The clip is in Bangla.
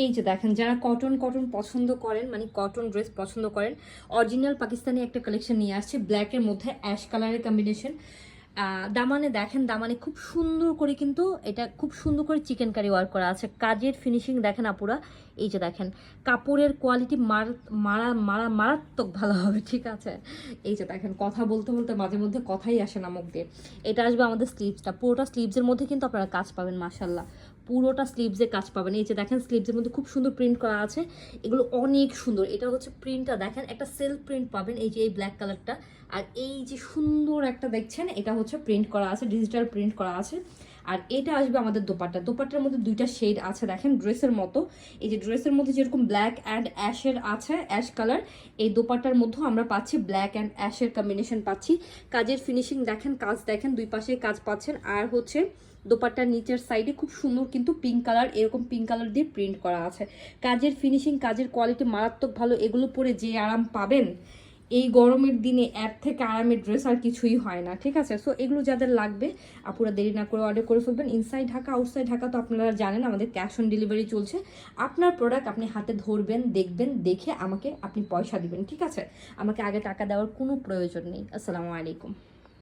এই যে দেখেন, যারা কটন কটন পছন্দ করেন, মানে কটন ড্রেস পছন্দ করেন, অরিজিনাল পাকিস্তানি একটা কালেকশন নিয়ে আসছে ব্ল্যাকের মধ্যে অ্যাশ কালারের কম্বিনেশন। দামানে দেখেন, দামানে খুব সুন্দর করে কিন্তু এটা খুব সুন্দর করে চিকেন কারি ওয়ার্ক করা আছে। কাজের ফিনিশিং দেখেন আপুরা, এই যে দেখেন কাপড়ের কোয়ালিটি মারাত্মক ভালো হবে, ঠিক আছে। এই যে দেখেন, কথা বলতে বলতে মাঝে মধ্যে কথাই আসে না মুখ দিয়ে। এটা আসবে আমাদের স্লিভসটা, পুরোটা স্লিভসের মধ্যে কিন্তু আপনারা কাজ পাবেন, মাশাল্লাহ পুরোটা স্লিভসে কাজ পাবেন। এই যে দেখেন স্লিভসের মধ্যে খুব সুন্দর প্রিন্ট করা আছে, এগুলো অনেক সুন্দর। এটা হচ্ছে প্রিন্টটা দেখেন, একটা সেলফ প্রিন্ট পাবেন এই যে এই ব্ল্যাক কালারটা। আর এই যে সুন্দর একটা দেখছেন, এটা হচ্ছে প্রিন্ট করা আছে, ডিজিটাল প্রিন্ট করা আছে। আর এটা আসবে আমাদের দোপাট্টা, দোপাট্টার মধ্যে দুইটা শেড আছে দেখেন ড্রেসের মতো। এই যে ড্রেসের মধ্যে যেরকম ব্ল্যাক অ্যান্ড অ্যাশের আছে, অ্যাশ কালার, এই দোপাট্টার মধ্যেও আমরা পাচ্ছি ব্ল্যাক অ্যান্ড অ্যাশের কম্বিনেশন পাচ্ছি। কাজের ফিনিশিং দেখেন, কাজ দেখেন, দুই পাশে কাজ পাচ্ছেন। আর হচ্ছে দোপাট্টার নিচের সাইডে খুব সুন্দর কিন্তু পিঙ্ক কালার, এরকম পিঙ্ক কালার দিয়ে প্রিন্ট করা আছে। কাজের ফিনিশিং, কাজের কোয়ালিটি মারাত্মক ভালো। এগুলো পরে যে আরাম পাবেন, এই গরমের দিনে এর থেকে আরামের ড্রেস আর কিছুই হয় না, ঠিক আছে। সো এগুলো যাদের লাগবে আপুরা দেরি না করে অর্ডার করে ফেলবেন। ইনসাইড ঢাকা, আউটসাইড ঢাকা তো আপনারা জানেন আমাদের ক্যাশ অন ডেলিভারি চলছে। আপনার প্রোডাক্ট আপনি হাতে ধরবেন, দেখবেন, দেখে আমাকে আপনি পয়সা দিবেন, ঠিক আছে। আমাকে আগে টাকা দেওয়ার কোনো প্রয়োজন নেই। আসসালামু আলাইকুম।